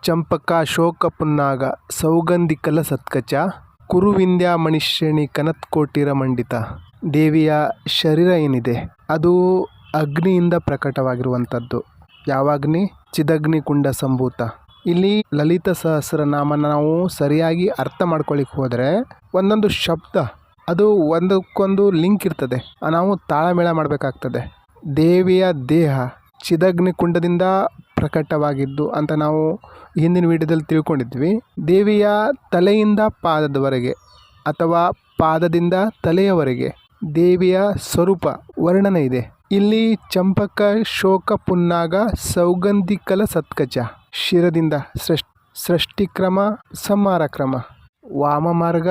ಚಂಪಕ ಶೋಕ ಪುನ್ನಾಗ ಸೌಗಂಧಿಕಲ ಸತ್ಕಚ ಕುರುವಿಂದ್ಯಾ ಮಣಿಶ್ರೇಣಿ ಕನತ್ಕೋಟಿರ ಮಂಡಿತ. ದೇವಿಯ ಶರೀರ ಏನಿದೆ ಅದು ಅಗ್ನಿಯಿಂದ ಪ್ರಕಟವಾಗಿರುವಂಥದ್ದು. ಯಾವ ಅಗ್ನಿ? ಚಿದಗ್ನಿ ಕುಂಡ ಸಂಭೂತ. ಇಲ್ಲಿ ಲಲಿತ ಸಹಸ್ರನಾಮನ ನಾವು ಸರಿಯಾಗಿ ಅರ್ಥ ಮಾಡ್ಕೊಳ್ಳಿಕ್ಕೆ ಹೋದರೆ ಒಂದೊಂದು ಶಬ್ದ ಅದು ಒಂದಕ್ಕೊಂದು ಲಿಂಕ್ ಇರ್ತದೆ, ನಾವು ತಾಳಮೇಳ ಮಾಡಬೇಕಾಗ್ತದೆ. ದೇವಿಯ ದೇಹ ಚಿದಗ್ನಿ ಕುಂಡದಿಂದ ಪ್ರಕಟವಾಗಿದ್ದು ಅಂತ ನಾವು ಹಿಂದಿನ ವಿಡಿಯೋದಲ್ಲಿ ತಿಳ್ಕೊಂಡಿದ್ವಿ. ದೇವಿಯ ತಲೆಯಿಂದ ಪಾದದವರೆಗೆ ಅಥವಾ ಪಾದದಿಂದ ತಲೆಯವರೆಗೆ ದೇವಿಯ ಸ್ವರೂಪ ವರ್ಣನೆ ಇದೆ. ಇಲ್ಲಿ ಚಂಪಕ ಶೋಕ ಪುನ್ನಾಗ ಸೌಗಂಧಿಕಲ ಸತ್ಕಚ. ಶಿರದಿಂದ ಸೃಷ್ಟಿಕ್ರಮ ಸಂಹಾರ ಕ್ರಮ, ವಾಮ ಮಾರ್ಗ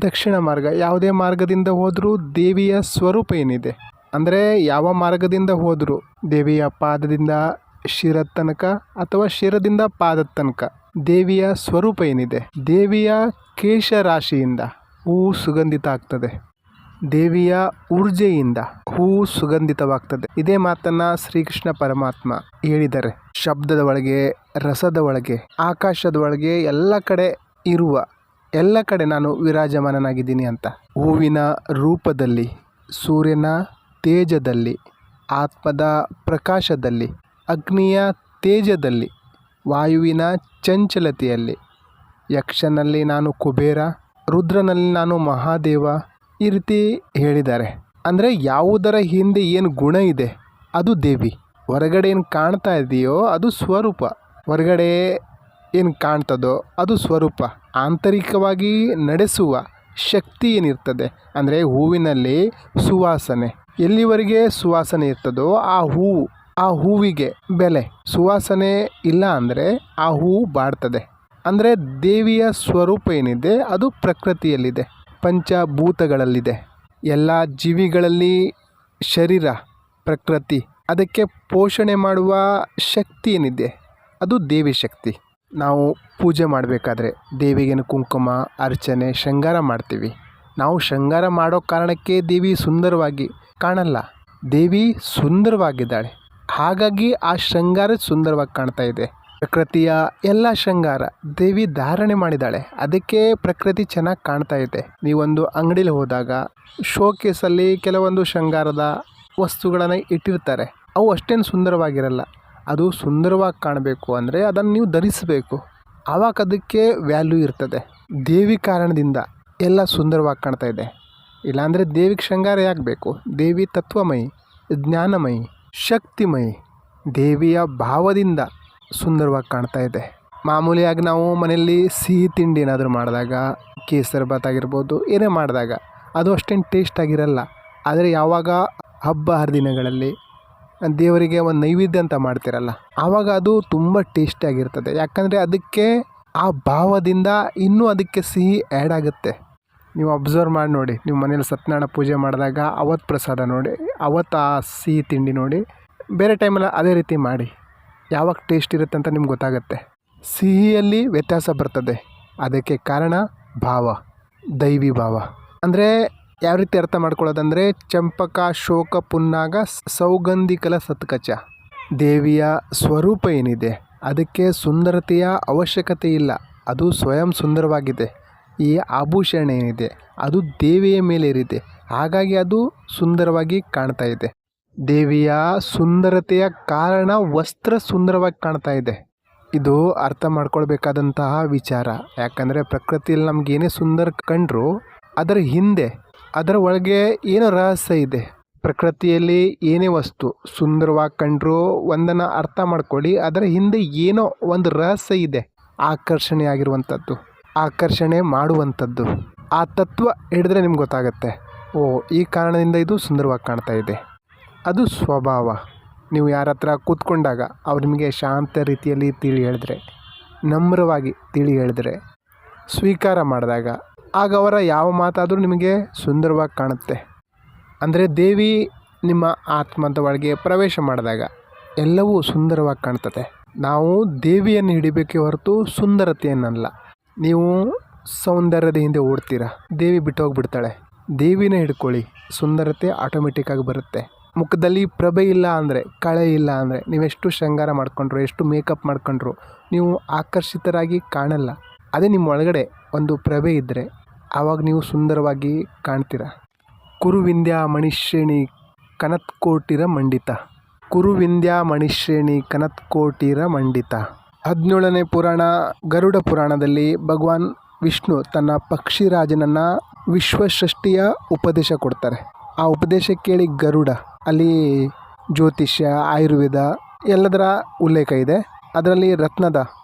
ದಕ್ಷಿಣ ಮಾರ್ಗ, ಯಾವುದೇ ಮಾರ್ಗದಿಂದ ಹೋದರೂ ದೇವಿಯ ಸ್ವರೂಪ ಏನಿದೆ ಅಂದರೆ ಯಾವ ಮಾರ್ಗದಿಂದ ಹೋದರೂ ದೇವಿಯ ಪಾದದಿಂದ ಶಿರದ ತನಕ ಅಥವಾ ಶಿರದಿಂದ ಪಾದದ ತನಕ ದೇವಿಯ ಸ್ವರೂಪ ಏನಿದೆ, ದೇವಿಯ ಕೇಶರಾಶಿಯಿಂದ ಹೂವು ಸುಗಂಧಿತ ಆಗ್ತದೆ, ದೇವಿಯ ಊರ್ಜೆಯಿಂದ ಹೂವು ಸುಗಂಧಿತವಾಗ್ತದೆ. ಇದೇ ಮಾತನ್ನ ಶ್ರೀಕೃಷ್ಣ ಪರಮಾತ್ಮ ಹೇಳಿದ್ದಾರೆ. ಶಬ್ದದ ಒಳಗೆ, ರಸದ ಒಳಗೆ, ಆಕಾಶದ ಒಳಗೆ ಎಲ್ಲ ಕಡೆ ನಾನು ವಿರಾಜಮಾನನಾಗಿದ್ದೀನಿ ಅಂತ. ಹೂವಿನ ರೂಪದಲ್ಲಿ, ಸೂರ್ಯನ ತೇಜದಲ್ಲಿ, ಆತ್ಮದ ಪ್ರಕಾಶದಲ್ಲಿ, ಅಗ್ನಿಯ ತೇಜದಲ್ಲಿ, ವಾಯುವಿನ ಚಂಚಲತೆಯಲ್ಲಿ, ಯಕ್ಷನಲ್ಲಿ ನಾನು ಕುಬೇರ, ರುದ್ರನಲ್ಲಿ ನಾನು ಮಹಾದೇವ, ಈ ರೀತಿ ಹೇಳಿದ್ದಾರೆ. ಅಂದರೆ ಯಾವುದರ ಹಿಂದೆ ಏನು ಗುಣ ಇದೆ ಅದು ದೇವಿ. ಹೊರಗಡೆ ಏನು ಕಾಣ್ತಾ ಇದೆಯೋ ಅದು ಸ್ವರೂಪ, ಹೊರಗಡೆ ಏನು ಕಾಣ್ತದೋ ಅದು ಸ್ವರೂಪ. ಆಂತರಿಕವಾಗಿ ನಡೆಸುವ ಶಕ್ತಿ ಏನಿರ್ತದೆ ಅಂದರೆ ಹೂವಿನಲ್ಲಿ ಸುವಾಸನೆ, ಎಲ್ಲಿವರೆಗೆ ಸುವಾಸನೆ ಇರ್ತದೋ ಆ ಹೂವಿಗೆ ಬೆಲೆ. ಸುವಾಸನೆ ಇಲ್ಲ ಅಂದರೆ ಆ ಹೂವು ಬಾಡ್ತದೆ. ಅಂದರೆ ದೇವಿಯ ಸ್ವರೂಪ ಏನಿದೆ ಅದು ಪ್ರಕೃತಿಯಲ್ಲಿದೆ, ಪಂಚಭೂತಗಳಲ್ಲಿದೆ. ಎಲ್ಲ ಜೀವಿಗಳಲ್ಲಿ ಶರೀರ ಪ್ರಕೃತಿ, ಅದಕ್ಕೆ ಪೋಷಣೆ ಮಾಡುವ ಶಕ್ತಿ ಏನಿದೆ ಅದು ದೇವಿ ಶಕ್ತಿ. ನಾವು ಪೂಜೆ ಮಾಡಬೇಕಾದ್ರೆ ದೇವಿಗೇನು ಕುಂಕುಮ ಅರ್ಚನೆ ಶೃಂಗಾರ ಮಾಡ್ತೀವಿ. ನಾವು ಶೃಂಗಾರ ಮಾಡೋ ಕಾರಣಕ್ಕೆ ದೇವಿ ಸುಂದರವಾಗಿ ಕಾಣಲ್ಲ, ದೇವಿ ಸುಂದರವಾಗಿದ್ದಾಳೆ. ಹಾಗಾಗಿ ಆ ಶೃಂಗಾರ ಸುಂದರವಾಗಿ ಕಾಣ್ತಾ ಇದೆ. ಪ್ರಕೃತಿಯ ಎಲ್ಲ ಶೃಂಗಾರ ದೇವಿ ಧಾರಣೆ ಮಾಡಿದ್ದಾಳೆ, ಅದಕ್ಕೆ ಪ್ರಕೃತಿ ಚೆನ್ನಾಗಿ ಕಾಣ್ತಾ ಇದೆ. ನೀವೊಂದು ಅಂಗಡಿಲಿ ಹೋದಾಗ ಶೋಕೇಸಲ್ಲಿ ಕೆಲವೊಂದು ಶೃಂಗಾರದ ವಸ್ತುಗಳನ್ನು ಇಟ್ಟಿರ್ತಾರೆ, ಅವು ಅಷ್ಟೇನು ಸುಂದರವಾಗಿರಲ್ಲ. ಅದು ಸುಂದರವಾಗಿ ಕಾಣಬೇಕು ಅಂದರೆ ಅದನ್ನು ನೀವು ಧರಿಸಬೇಕು, ಆವಾಗ ಅದಕ್ಕೆ ವ್ಯಾಲ್ಯೂ ಇರ್ತದೆ. ದೇವಿ ಕಾರಣದಿಂದ ಎಲ್ಲ ಸುಂದರವಾಗಿ ಕಾಣ್ತಾ ಇದೆ. ಇಲ್ಲಾಂದರೆ ದೇವಿಗೆ ಶೃಂಗಾರ ಯಾಕೆ ಬೇಕು? ದೇವಿ ತತ್ವಮಯಿ, ಜ್ಞಾನಮಯಿ, ಶಕ್ತಿಮಯಿ. ದೇವಿಯ ಭಾವದಿಂದ ಸುಂದರವಾಗಿ ಕಾಣ್ತಾ ಇದೆ. ಮಾಮೂಲಿಯಾಗಿ ನಾವು ಮನೆಯಲ್ಲಿ ಸಿಹಿ ತಿಂಡಿ ಏನಾದರೂ ಮಾಡಿದಾಗ, ಕೇಸರಿ ಬಾತ್ ಆಗಿರ್ಬೋದು, ಏನೇ ಮಾಡಿದಾಗ ಅದು ಅಷ್ಟೇನು ಟೇಸ್ಟ್ ಆಗಿರಲ್ಲ. ಆದರೆ ಯಾವಾಗ ಹಬ್ಬ ಹರಿದಿನಗಳಲ್ಲಿ ದೇವರಿಗೆ ಒಂದು ನೈವೇದ್ಯ ಅಂತ ಮಾಡ್ತಿರಲ್ಲ, ಆವಾಗ ಅದು ತುಂಬ ಟೇಸ್ಟಿಯಾಗಿರ್ತದೆ. ಯಾಕಂದರೆ ಅದಕ್ಕೆ ಆ ಭಾವದಿಂದ ಇನ್ನೂ ಅದಕ್ಕೆ ಸಿಹಿ ಆ್ಯಡ್ ಆಗುತ್ತೆ. ನೀವು ಅಬ್ಸರ್ವ್ ಮಾಡಿ ನೋಡಿ, ನೀವು ಮನೇಲಿ ಸತ್ಯನಾರಾಯಣ ಪೂಜೆ ಮಾಡಿದಾಗ ಅವತ್ತು ಪ್ರಸಾದ ನೋಡಿ, ಅವತ್ತು ಆ ಸಿಹಿ ತಿಂಡಿ ನೋಡಿ, ಬೇರೆ ಟೈಮಲ್ಲಿ ಅದೇ ರೀತಿ ಮಾಡಿ, ಯಾವಾಗ ಟೇಸ್ಟ್ ಇರುತ್ತೆ ಅಂತ ನಿಮ್ಗೆ ಗೊತ್ತಾಗುತ್ತೆ. ಸಿಹಿಯಲ್ಲಿ ವ್ಯತ್ಯಾಸ ಬರ್ತದೆ, ಅದಕ್ಕೆ ಕಾರಣ ಭಾವ, ದೈವಿ ಭಾವ. ಅಂದರೆ ಯಾವ ರೀತಿ ಅರ್ಥ ಮಾಡ್ಕೊಳ್ಳೋದಂದರೆ ಚಂಪಕ ಶೋಕ ಪುನ್ನಾಗ ಸೌಗಂಧಿಕಲ ಸತ್ಕಚ. ದೇವಿಯ ಸ್ವರೂಪ ಏನಿದೆ ಅದಕ್ಕೆ ಸುಂದರತೆಯ ಅವಶ್ಯಕತೆ ಇಲ್ಲ, ಅದು ಸ್ವಯಂ ಸುಂದರವಾಗಿದೆ. ಈ ಆಭೂಷಣ ಏನಿದೆ ಅದು ದೇವಿಯ ಮೇಲೆ ಏರಿದೆ, ಹಾಗಾಗಿ ಅದು ಸುಂದರವಾಗಿ ಕಾಣ್ತಾ ಇದೆ. ದೇವಿಯ ಸುಂದರತೆಯ ಕಾರಣ ವಸ್ತ್ರ ಸುಂದರವಾಗಿ ಕಾಣ್ತಾ ಇದೆ. ಇದು ಅರ್ಥ ಮಾಡ್ಕೊಳ್ಬೇಕಾದಂತಹ ವಿಚಾರ. ಯಾಕಂದರೆ ಪ್ರಕೃತಿಯಲ್ಲಿ ನಮಗೇನೇ ಸುಂದರ ಕಂಡ್ರೂ ಅದರ ಹಿಂದೆ, ಅದರ ಒಳಗೆ ಏನೋ ರಹಸ್ಯ ಇದೆ. ಪ್ರಕೃತಿಯಲ್ಲಿ ಏನೇ ವಸ್ತು ಸುಂದರವಾಗಿ ಕಂಡ್ರೂ ಒಂದನ್ನು ಅರ್ಥ ಮಾಡ್ಕೊಳ್ಳಿ, ಅದರ ಹಿಂದೆ ಏನೋ ಒಂದು ರಹಸ್ಯ ಇದೆ, ಆಕರ್ಷಣೆ ಆಗಿರುವಂಥದ್ದು, ಆಕರ್ಷಣೆ ಮಾಡುವಂಥದ್ದು. ಆ ತತ್ವ ಹಿಡಿದ್ರೆ ನಿಮ್ಗೆ ಗೊತ್ತಾಗುತ್ತೆ, ಓ ಈ ಕಾರಣದಿಂದ ಇದು ಸುಂದರವಾಗಿ ಕಾಣ್ತಾ ಇದೆ. ಅದು ಸ್ವಭಾವ. ನೀವು ಯಾರ ಹತ್ರ ಕೂತ್ಕೊಂಡಾಗ ಅವ್ರು ನಿಮಗೆ ಶಾಂತ ರೀತಿಯಲ್ಲಿ ತಿಳಿ ಹೇಳಿದ್ರೆ, ನಮ್ರವಾಗಿ ತಿಳಿ ಹೇಳಿದ್ರೆ, ಸ್ವೀಕಾರ ಮಾಡಿದಾಗ ಆಗ ಅವರ ಯಾವ ಮಾತಾದರೂ ನಿಮಗೆ ಸುಂದರವಾಗಿ ಕಾಣುತ್ತೆ. ಅಂದರೆ ದೇವಿ ನಿಮ್ಮ ಆತ್ಮದ ಒಳಗೆ ಪ್ರವೇಶ ಮಾಡಿದಾಗ ಎಲ್ಲವೂ ಸುಂದರವಾಗಿ ಕಾಣ್ತದೆ. ನಾವು ದೇವಿಯನ್ನು ಹಿಡಿಬೇಕೇ ಹೊರತು ಸುಂದರತೆಯನ್ನಲ್ಲ. ನೀವು ಸೌಂದರ್ಯದ ಹಿಂದೆ ಓಡ್ತೀರಾ, ದೇವಿ ಬಿಟ್ಟು ಹೋಗಿಬಿಡ್ತಾಳೆ. ದೇವಿನ ಹಿಡ್ಕೊಳ್ಳಿ, ಸುಂದರತೆ ಆಟೋಮೆಟಿಕ್ಕಾಗಿ ಬರುತ್ತೆ. ಮುಖದಲ್ಲಿ ಪ್ರಭೆ ಇಲ್ಲ ಅಂದರೆ, ಕಳೆ ಇಲ್ಲ ಅಂದರೆ, ನೀವೆಷ್ಟು ಶೃಂಗಾರ ಮಾಡಿಕೊಂಡ್ರು, ಎಷ್ಟು ಮೇಕಪ್ ಮಾಡಿಕೊಂಡ್ರು ನೀವು ಆಕರ್ಷಿತರಾಗಿ ಕಾಣಲ್ಲ. ಅದೇ ನಿಮ್ಮ ಒಳಗಡೆ ಒಂದು ಪ್ರಭೆ ಇದ್ದರೆ ಆವಾಗ ನೀವು ಸುಂದರವಾಗಿ ಕಾಣ್ತೀರ. ಕುರುವಿಂದ್ಯಾ ಮಣಿಶ್ರೇಣಿ ಕನತ್ಕೋಟಿರ ಮಂಡಿತ. ಕುರುವಿಂದ್ಯಾ ಮಣಿಶ್ರೇಣಿ ಕನತ್ಕೋಟಿರ ಮಂಡಿತ. 17ನೇ ಪುರಾಣ ಗರುಡ ಪುರಾಣದಲ್ಲಿ ಭಗವಾನ್ ವಿಷ್ಣು ತನ್ನ ಪಕ್ಷಿರಾಜನನ್ನು ವಿಶ್ವಸೃಷ್ಟಿಯ ಉಪದೇಶ ಕೊಡ್ತಾರೆ. ಆ ಉಪದೇಶ ಕೇಳಿ ಗರುಡ ಅಲ್ಲಿ ಜ್ಯೋತಿಷ್ಯ, ಆಯುರ್ವೇದ ಎಲ್ಲದರ ಉಲ್ಲೇಖ ಇದೆ. ಅದರಲ್ಲಿ ರತ್ನದ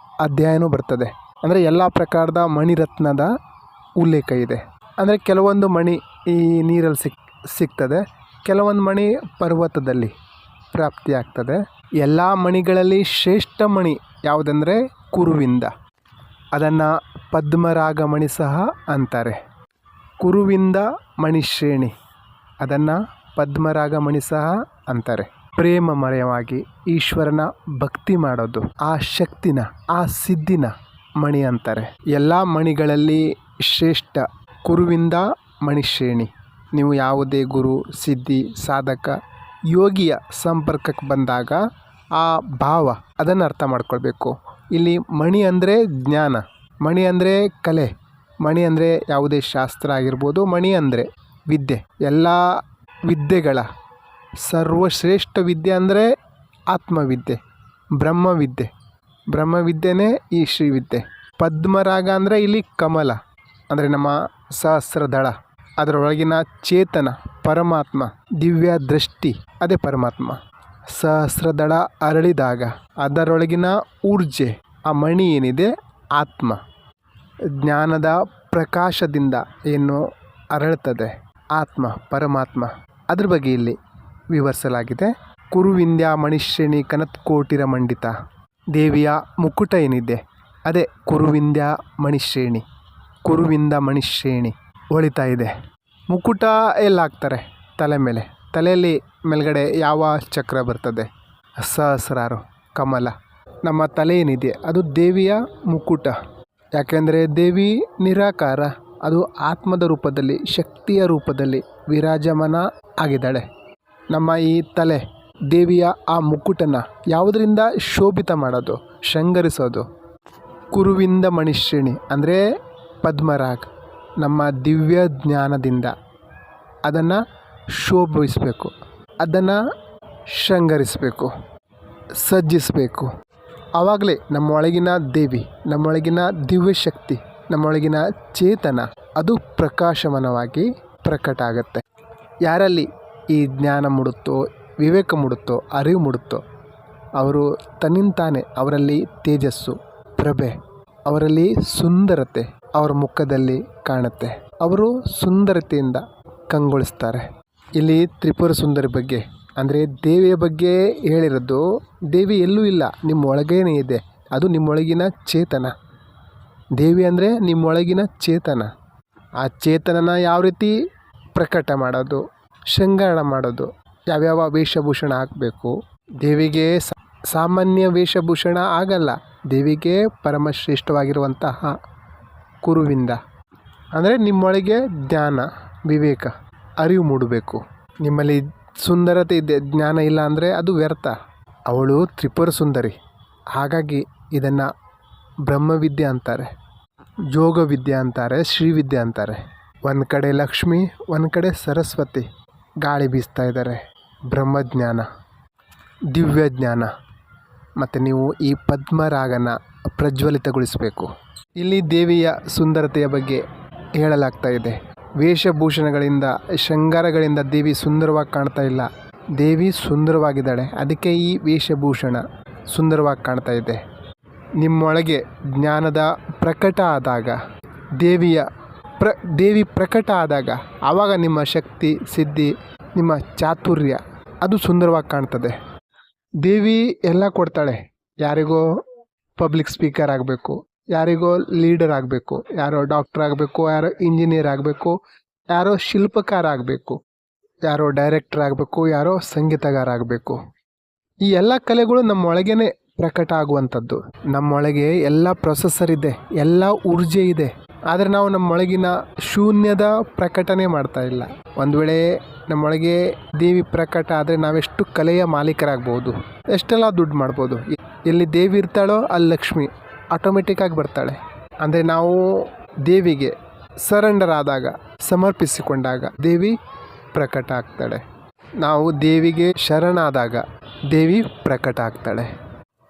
ಅಧ್ಯಾಯನೂ ಬರ್ತದೆ. ಅಂದರೆ ಎಲ್ಲ ಪ್ರಕಾರದ ಮಣಿರತ್ನದ ಉಲ್ಲೇಖ ಇದೆ. ಅಂದರೆ ಕೆಲವೊಂದು ಮಣಿ ಈ ನೀರಲ್ಲಿ ಸಿಗ್ತದೆ, ಕೆಲವೊಂದು ಮಣಿ ಪರ್ವತದಲ್ಲಿ ಪ್ರಾಪ್ತಿಯಾಗ್ತದೆ. ಎಲ್ಲ ಮಣಿಗಳಲ್ಲಿ ಶ್ರೇಷ್ಠ ಮಣಿ ಯಾವುದಂದರೆ ಕುರುವಿಂದ. ಅದನ್ನು ಪದ್ಮರಾಗ ಮಣಿ ಸಹ ಅಂತಾರೆ. ಕುರುವಿಂದ ಮಣಿಶ್ರೇಣಿ ಅದನ್ನು ಪದ್ಮರಾಗ ಮಣಿ ಸಹ ಅಂತಾರೆ. ಪ್ರೇಮಮಯವಾಗಿ ಈಶ್ವರನ ಭಕ್ತಿ ಮಾಡೋದು, ಆ ಶಕ್ತಿನ, ಆ ಸಿದ್ಧಿನ ಮಣಿ ಅಂತಾರೆ. ಎಲ್ಲ ಮಣಿಗಳಲ್ಲಿ ಶ್ರೇಷ್ಠ ಕುರುವಿಂದ ಮಣಿಶ್ರೇಣಿ. ನೀವು ಯಾವುದೇ ಗುರು, ಸಿದ್ಧಿ, ಸಾಧಕ, ಯೋಗಿಯ ಸಂಪರ್ಕಕ್ಕೆ ಬಂದಾಗ ಆ ಭಾವ ಅದನ್ನು ಅರ್ಥ ಮಾಡ್ಕೊಳ್ಬೇಕು. ಇಲ್ಲಿ ಮಣಿ ಅಂದರೆ ಜ್ಞಾನ, ಮಣಿ ಅಂದರೆ ಕಲೆ, ಮಣಿ ಅಂದರೆ ಯಾವುದೇ ಶಾಸ್ತ್ರ ಆಗಿರ್ಬೋದು, ಮಣಿ ಅಂದರೆ ವಿದ್ಯೆ. ಎಲ್ಲ ವಿದ್ಯೆಗಳ ಸರ್ವಶ್ರೇಷ್ಠ ವಿದ್ಯೆ ಅಂದರೆ ಆತ್ಮವಿದ್ಯೆ, ಬ್ರಹ್ಮವಿದ್ಯೆ. ಬ್ರಹ್ಮವಿದ್ಯೆನೇ ಈ ಶ್ರೀವಿದ್ಯೆ. ಪದ್ಮರಾಗ ಅಂದರೆ ಇಲ್ಲಿ ಕಮಲ ಅಂದರೆ ನಮ್ಮ ಸಹಸ್ರದಳ, ಅದರೊಳಗಿನ ಚೇತನ ಪರಮಾತ್ಮ, ದಿವ್ಯ ದೃಷ್ಟಿ ಅದೇ ಪರಮಾತ್ಮ. ಸಹಸ್ರದಳ ಅರಳಿದಾಗ ಅದರೊಳಗಿನ ಊರ್ಜೆ, ಆ ಮಣಿ ಏನಿದೆ ಆತ್ಮ. ಜ್ಞಾನದ ಪ್ರಕಾಶದಿಂದ ಏನು ಅರಳುತ್ತದೆ ಆತ್ಮ ಪರಮಾತ್ಮ, ಅದ್ರ ಬಗ್ಗೆ ಇಲ್ಲಿ ವಿವರಿಸಲಾಗಿದೆ. ಕುರುವಿಂದ್ಯಾ ಮಣಿಶ್ರೇಣಿ ಕನತ್ಕೋಟಿರ ಮಂಡಿತ. ದೇವಿಯ ಮುಕುಟ ಏನಿದೆ ಅದೇ ಕುರುವಿಂದ್ಯಾ ಮಣಿಶ್ರೇಣಿ. ಕುರುವಿಂದ ಮಣಿಶ್ರೇಣಿ ಹೊಳಿತಾ ಇದೆ. ಮುಕುಟ ಎಲ್ಲ ಹಾಕ್ತಾರೆ ತಲೆ ಮೇಲೆ. ತಲೆಯಲ್ಲಿ ಮೇಲ್ಗಡೆ ಯಾವ ಚಕ್ರ ಬರ್ತದೆ? ಸಹಸ್ರಾರು ಕಮಲ. ನಮ್ಮ ತಲೆ ಏನಿದೆ ಅದು ದೇವಿಯ ಮುಕುಟ. ಯಾಕೆಂದರೆ ದೇವಿ ನಿರಾಕಾರ, ಅದು ಆತ್ಮದ ರೂಪದಲ್ಲಿ, ಶಕ್ತಿಯ ರೂಪದಲ್ಲಿ ವಿರಾಜಮಾನ ಆಗಿದ್ದಾಳೆ. ನಮ್ಮ ಈ ತಲೆ ದೇವಿಯ ಆ ಮುಕುಟನ ಯಾವುದರಿಂದ ಶೋಭಿತ ಮಾಡೋದು, ಶೃಂಗರಿಸೋದು? ಕುರುವಿಂದ ಮಣಿಶ್ರೇಣಿ ಅಂದರೆ ಪದ್ಮರಾಗ, ನಮ್ಮ ದಿವ್ಯ ಜ್ಞಾನದಿಂದ ಅದನ್ನು ಶೋಭಿಸಬೇಕು, ಅದನ್ನು ಶೃಂಗರಿಸಬೇಕು, ಸಜ್ಜಿಸಬೇಕು. ಆವಾಗಲೇ ನಮ್ಮೊಳಗಿನ ದೇವಿ, ನಮ್ಮೊಳಗಿನ ದಿವ್ಯ ಶಕ್ತಿ, ನಮ್ಮೊಳಗಿನ ಚೇತನ ಅದು ಪ್ರಕಾಶಮಾನವಾಗಿ ಪ್ರಕಟ ಆಗುತ್ತೆ. ಯಾರಲ್ಲಿ ಈ ಜ್ಞಾನ ಮೂಡುತ್ತೋ, ವಿವೇಕ ಮೂಡುತ್ತೋ, ಅರಿವು ಮೂಡುತ್ತೋ ಅವರು ತನ್ನಿಂತಾನೆ ಅವರಲ್ಲಿ ತೇಜಸ್ಸು, ಪ್ರಭೆ, ಅವರಲ್ಲಿ ಸುಂದರತೆ ಅವರ ಮುಖದಲ್ಲಿ ಕಾಣುತ್ತೆ. ಅವರು ಸುಂದರತೆಯಿಂದ ಕಂಗೊಳಿಸ್ತಾರೆ. ಇಲ್ಲಿ ತ್ರಿಪುರ ಸುಂದರಿ ಬಗ್ಗೆ ಅಂದರೆ ದೇವಿಯ ಬಗ್ಗೆ ಹೇಳಿರೋದು. ದೇವಿ ಎಲ್ಲೂ ಇಲ್ಲ, ನಿಮ್ಮೊಳಗೇನೇ ಇದೆ. ಅದು ನಿಮ್ಮೊಳಗಿನ ಚೇತನ. ದೇವಿ ಅಂದರೆ ನಿಮ್ಮೊಳಗಿನ ಚೇತನ. ಆ ಚೇತನನ ಯಾವ ರೀತಿ ಪ್ರಕಟ ಮಾಡೋದು, ಶೃಂಗಾರ ಮಾಡೋದು, ಯಾವ್ಯಾವ ವೇಷಭೂಷಣ ಹಾಕಬೇಕು? ದೇವಿಗೆ ಸಾಮಾನ್ಯ ವೇಷಭೂಷಣ ಆಗಲ್ಲ. ದೇವಿಗೆ ಪರಮಶ್ರೇಷ್ಠವಾಗಿರುವಂತಹ ಕುರುವಿಂದ ಅಂದರೆ ನಿಮ್ಮೊಳಗೆ ಜ್ಞಾನ, ವಿವೇಕ, ಅರಿವು ಮೂಡಬೇಕು. ನಿಮ್ಮಲ್ಲಿ ಸುಂದರತೆ ಇದೆ, ಜ್ಞಾನ ಇಲ್ಲ ಅಂದರೆ ಅದು ವ್ಯರ್ಥ. ಅವಳು ತ್ರಿಪುರ ಸುಂದರಿ. ಹಾಗಾಗಿ ಇದನ್ನು ಬ್ರಹ್ಮವಿದ್ಯೆ ಅಂತಾರೆ, ಯೋಗವಿದ್ಯೆ ಅಂತಾರೆ, ಶ್ರೀವಿದ್ಯೆ ಅಂತಾರೆ. ಒಂದು ಕಡೆ ಲಕ್ಷ್ಮಿ, ಒಂದು ಕಡೆ ಸರಸ್ವತಿ ಗಾಳಿ ಬೀಸ್ತಾ ಇದ್ದಾರೆ. ಬ್ರಹ್ಮಜ್ಞಾನ, ದಿವ್ಯ ಜ್ಞಾನ. ಮತ್ತು ನೀವು ಈ ಪದ್ಮರಾಗನ ಪ್ರಜ್ವಲಿತಗೊಳಿಸಬೇಕು. ಇಲ್ಲಿ ದೇವಿಯ ಸುಂದರತೆಯ ಬಗ್ಗೆ ಹೇಳಲಾಗ್ತಾ ಇದೆ. ವೇಷಭೂಷಣಗಳಿಂದ, ಶೃಂಗಾರಗಳಿಂದ ದೇವಿ ಸುಂದರವಾಗಿ ಕಾಣ್ತಾ ಇಲ್ಲ. ದೇವಿ ಸುಂದರವಾಗಿದ್ದಾಳೆ, ಅದಕ್ಕೆ ಈ ವೇಷಭೂಷಣ ಸುಂದರವಾಗಿ ಕಾಣ್ತಾ ಇದೆ. ನಿಮ್ಮೊಳಗೆ ಜ್ಞಾನದ ಪ್ರಕಟ ಆದಾಗ, ದೇವಿ ಪ್ರಕಟ ಆದಾಗ ಆವಾಗ ನಿಮ್ಮ ಶಕ್ತಿ, ಸಿದ್ಧಿ, ನಿಮ್ಮ ಚಾತುರ್ಯ ಅದು ಸುಂದರವಾಗಿ ಕಾಣ್ತದೆ. ದೇವಿ ಎಲ್ಲ ಕೊಡ್ತಾಳೆ. ಯಾರಿಗೋ ಪಬ್ಲಿಕ್ ಸ್ಪೀಕರ್ ಆಗಬೇಕು, ಯಾರಿಗೋ ಲೀಡರ್ ಆಗಬೇಕು, ಯಾರೋ ಡಾಕ್ಟರ್ ಆಗಬೇಕು, ಯಾರೋ ಇಂಜಿನಿಯರ್ ಆಗಬೇಕು, ಯಾರೋ ಶಿಲ್ಪಕಾರ ಆಗಬೇಕು, ಯಾರೋ ಡೈರೆಕ್ಟರ್ ಆಗಬೇಕು, ಯಾರೋ ಸಂಗೀತಗಾರ ಆಗಬೇಕು. ಈ ಎಲ್ಲ ಕಲೆಗಳು ನಮ್ಮೊಳಗೇ ಪ್ರಕಟ ಆಗುವಂಥದ್ದು. ನಮ್ಮೊಳಗೆ ಎಲ್ಲ ಪ್ರೊಸೆಸರ್ ಇದೆ, ಎಲ್ಲ ಊರ್ಜೆ ಇದೆ. ಆದರೆ ನಾವು ನಮ್ಮೊಳಗಿನ ಶೂನ್ಯದ ಪ್ರಕಟಣೆ ಮಾಡ್ತಾ ಇಲ್ಲ. ಒಂದು ವೇಳೆ ನಮ್ಮೊಳಗೆ ದೇವಿ ಪ್ರಕಟ ಆದರೆ ನಾವೆಷ್ಟು ಕಲೆಯ ಮಾಲೀಕರಾಗ್ಬೋದು, ಎಷ್ಟೆಲ್ಲ ದುಡ್ಡು ಮಾಡ್ಬೋದು. ಎಲ್ಲಿ ದೇವಿ ಇರ್ತಾಳೋ ಅಲ್ಲಿ ಲಕ್ಷ್ಮಿ ಆಟೋಮೆಟಿಕ್ಕಾಗಿ ಬರ್ತಾಳೆ. ಅಂದರೆ ನಾವು ದೇವಿಗೆ ಸರೆಂಡರ್ ಆದಾಗ, ಸಮರ್ಪಿಸಿಕೊಂಡಾಗ ದೇವಿ ಪ್ರಕಟ ಆಗ್ತಾಳೆ. ನಾವು ದೇವಿಗೆ ಶರಣಾದಾಗ ದೇವಿ ಪ್ರಕಟ ಆಗ್ತಾಳೆ.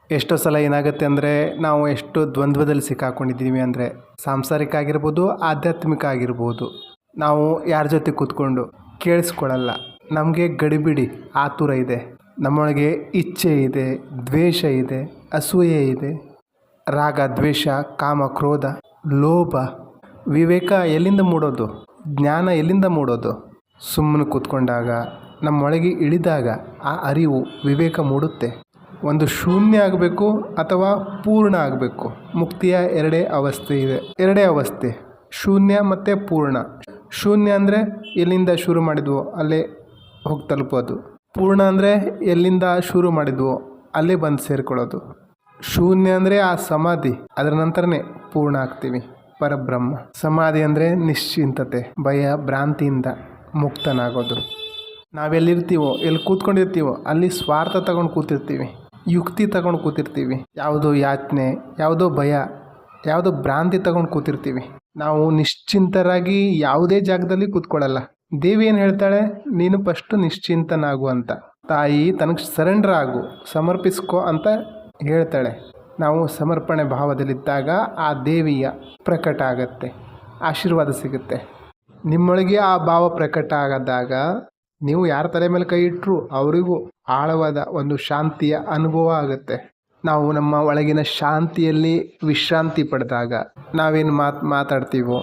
ಎಷ್ಟೋ ಸಲ ಏನಾಗುತ್ತೆ ಅಂದರೆ ನಾವು ಎಷ್ಟು ದ್ವಂದ್ವದಲ್ಲಿ ಸಿಕ್ಕಾಕೊಂಡಿದ್ದೀವಿ ಅಂದರೆ ಸಾಂಸಾರಿಕ ಆಗಿರ್ಬೋದು, ಆಧ್ಯಾತ್ಮಿಕ ಆಗಿರ್ಬೋದು. ನಾವು ಯಾರ ಜೊತೆ ಕೂತ್ಕೊಂಡು ಕೇಳಿಸ್ಕೊಳ್ಳಲ್ಲ. ನಮಗೆ ಗಡಿಬಿಡಿ ಆತುರ ಇದೆ, ನಮ್ಮೊಳಗೆ ಇಚ್ಛೆ ಇದೆ, ದ್ವೇಷ ಇದೆ, ಅಸೂಯೆ ಇದೆ, ರಾಗ ದ್ವೇಷ, ಕಾಮ ಕ್ರೋಧ, ಲೋಭ. ವಿವೇಕ ಎಲ್ಲಿಂದ ಮೂಡೋದು? ಜ್ಞಾನ ಎಲ್ಲಿಂದ ಮೂಡೋದು? ಸುಮ್ಮನೆ ಕೂತ್ಕೊಂಡಾಗ, ನಮ್ಮೊಳಗೆ ಇಳಿದಾಗ ಆ ಅರಿವು ವಿವೇಕ ಮೂಡುತ್ತೆ. ಒಂದು ಶೂನ್ಯ ಆಗಬೇಕು ಅಥವಾ ಪೂರ್ಣ ಆಗಬೇಕು. ಮುಕ್ತಿಯ ಎರಡೇ ಅವಸ್ಥೆ, ಶೂನ್ಯ ಮತ್ತು ಪೂರ್ಣ. ಶೂನ್ಯ ಅಂದರೆ ಎಲ್ಲಿಂದ ಶುರು ಮಾಡಿದ್ವೋ ಅಲ್ಲೇ ಹೋಗಿ ತಲುಪೋದು. ಪೂರ್ಣ ಅಂದರೆ ಎಲ್ಲಿಂದ ಶುರು ಮಾಡಿದ್ವೋ ಅಲ್ಲೇ ಬಂದು ಸೇರಿಕೊಳ್ಳೋದು. ಶೂನ್ಯ ಅಂದರೆ ಆ ಸಮಾಧಿ, ಅದರ ನಂತರನೇ ಪೂರ್ಣ ಆಗ್ತೀವಿ, ಪರಬ್ರಹ್ಮ. ಸಮಾಧಿ ಅಂದರೆ ನಿಶ್ಚಿಂತತೆ, ಭಯ ಭ್ರಾಂತಿಯಿಂದ ಮುಕ್ತನಾಗೋದು. ನಾವೆಲ್ಲಿರ್ತೀವೋ, ಎಲ್ಲಿ ಕೂತ್ಕೊಂಡಿರ್ತೀವೋ ಅಲ್ಲಿ ಸ್ವಾರ್ಥ ತಗೊಂಡು ಕೂತಿರ್ತೀವಿ, ಯುಕ್ತಿ ತಗೊಂಡು ಕೂತಿರ್ತೀವಿ, ಯಾವುದೋ ಯಾತನೆ, ಯಾವುದೋ ಭಯ, ಯಾವುದೋ ಭ್ರಾಂತಿ ತಗೊಂಡು ಕೂತಿರ್ತೀವಿ. ನಾವು ನಿಶ್ಚಿಂತರಾಗಿ ಯಾವುದೇ ಜಾಗದಲ್ಲಿ ಕೂತ್ಕೊಳ್ಳಲ್ಲ. ದೇವಿ ಏನು ಹೇಳ್ತಾಳೆ? ನೀನು ಫಸ್ಟು ನಿಶ್ಚಿಂತನಾಗು ಅಂತ. ತಾಯಿ ತನಗೆ ಸರೆಂಡರ್ ಆಗು, ಸಮರ್ಪಿಸ್ಕೊ ಅಂತ ಹೇಳ್ತಾಳೆ. ನಾವು ಸಮರ್ಪಣೆ ಭಾವದಲ್ಲಿದ್ದಾಗ ಆ ದೇವಿಯ ಪ್ರಕಟ ಆಗತ್ತೆ, ಆಶೀರ್ವಾದ ಸಿಗುತ್ತೆ. ನಿಮ್ಮೊಳಗೆ ಆ ಭಾವ ಪ್ರಕಟ ಆದಾಗ ನೀವು ಯಾರ ತಲೆ ಮೇಲೆ ಕೈ ಇಟ್ಟರು ಅವರಿಗೂ ಆಳವಾದ ಒಂದು ಶಾಂತಿಯ ಅನುಭವ ಆಗುತ್ತೆ. ನಾವು ನಮ್ಮ ಒಳಗಿನ ಶಾಂತಿಯಲ್ಲಿ ವಿಶ್ರಾಂತಿ ಪಡೆದಾಗ ನಾವೇನು ಮಾತಾಡ್ತೀವೋ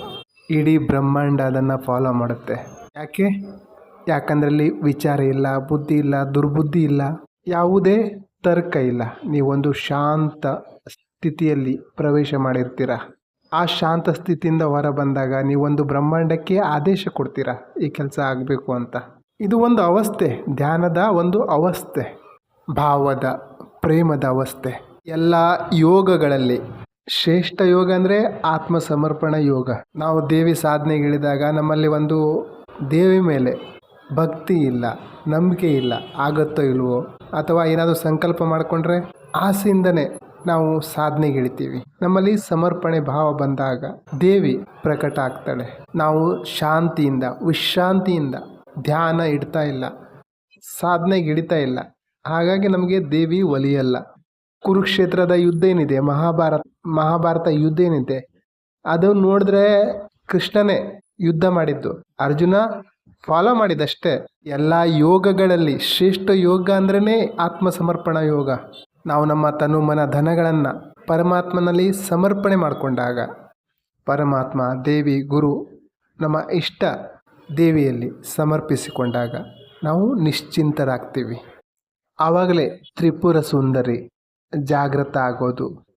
ಇಡೀ ಬ್ರಹ್ಮಾಂಡ ಅದನ್ನು ಫಾಲೋ ಮಾಡುತ್ತೆ. ಯಾಕಂದ್ರೆ ಅಲ್ಲಿ ವಿಚಾರ ಇಲ್ಲ, ಬುದ್ಧಿ ಇಲ್ಲ, ದುರ್ಬುದ್ಧಿ ಇಲ್ಲ, ಯಾವುದೇ ತರ್ಕ ಇಲ್ಲ. ನೀವೊಂದು ಶಾಂತ ಸ್ಥಿತಿಯಲ್ಲಿ ಪ್ರವೇಶ ಮಾಡಿರ್ತೀರ. ಆ ಶಾಂತ ಸ್ಥಿತಿಯಿಂದ ಹೊರ ಬಂದಾಗ ನೀವೊಂದು ಬ್ರಹ್ಮಾಂಡಕ್ಕೆ ಆದೇಶ ಕೊಡ್ತೀರಾ ಈ ಕೆಲಸ ಆಗಬೇಕು ಅಂತ. ಇದು ಒಂದು ಅವಸ್ಥೆ, ಧ್ಯಾನದ ಒಂದು ಅವಸ್ಥೆ, ಭಾವದ, ಪ್ರೇಮದ ಅವಸ್ಥೆ. ಎಲ್ಲ ಯೋಗಗಳಲ್ಲಿ ಶ್ರೇಷ್ಠ ಯೋಗ ಅಂದರೆ ಆತ್ಮ ಸಮರ್ಪಣಾ ಯೋಗ. ನಾವು ದೇವಿ ಸಾಧನೆಗಿಳಿದಾಗ ನಮ್ಮಲ್ಲಿ ಒಂದು ದೇವಿ ಮೇಲೆ ಭಕ್ತಿ ಇಲ್ಲ, ನಂಬಿಕೆ ಇಲ್ಲ, ಆಗುತ್ತೋ ಇಲ್ವೋ, ಅಥವಾ ಏನಾದರೂ ಸಂಕಲ್ಪ ಮಾಡಿಕೊಂಡ್ರೆ ಆಸೆಯಿಂದನೇ ನಾವು ಸಾಧನೆಗಿಳಿತೀವಿ. ನಮ್ಮಲ್ಲಿ ಸಮರ್ಪಣೆ ಭಾವ ಬಂದಾಗ ದೇವಿ ಪ್ರಕಟ ಆಗ್ತಾಳೆ. ನಾವು ಶಾಂತಿಯಿಂದ, ವಿಶ್ರಾಂತಿಯಿಂದ ಧ್ಯಾನ ಇಡ್ತಾ ಇಲ್ಲ, ಸಾಧನೆಗೆ ಹಿಡಿತಾ ಇಲ್ಲ. ಹಾಗಾಗಿ ನಮಗೆ ದೇವಿ ಒಲಿಯಲ್ಲ. ಕುರುಕ್ಷೇತ್ರದ ಯುದ್ಧ ಏನಿದೆ, ಮಹಾಭಾರತ ಯುದ್ಧ ಏನಿದೆ, ಅದು ನೋಡಿದ್ರೆ ಕೃಷ್ಣನೇ ಯುದ್ಧ ಮಾಡಿದ್ದು, ಅರ್ಜುನ ಫಾಲೋ ಮಾಡಿದಷ್ಟೇ. ಎಲ್ಲ ಯೋಗಗಳಲ್ಲಿ ಶ್ರೇಷ್ಠ ಯೋಗ ಅಂದ್ರೇ ಆತ್ಮ ಸಮರ್ಪಣಾ ಯೋಗ. ನಾವು ನಮ್ಮ ತನು ಮನ ಧನಗಳನ್ನು ಪರಮಾತ್ಮನಲ್ಲಿ ಸಮರ್ಪಣೆ ಮಾಡಿಕೊಂಡಾಗ, ಪರಮಾತ್ಮ, ದೇವಿ, ಗುರು, ನಮ್ಮ ಇಷ್ಟ ದೇವಿಯಲ್ಲಿ ಸಮರ್ಪಿಸಿಕೊಂಡಾಗ ನಾವು ನಿಶ್ಚಿಂತರಾಗ್ತೀವಿ. ಆವಾಗಲೇ ತ್ರಿಪುರ ಸುಂದರಿ ಜಾಗೃತ ಆಗೋದು.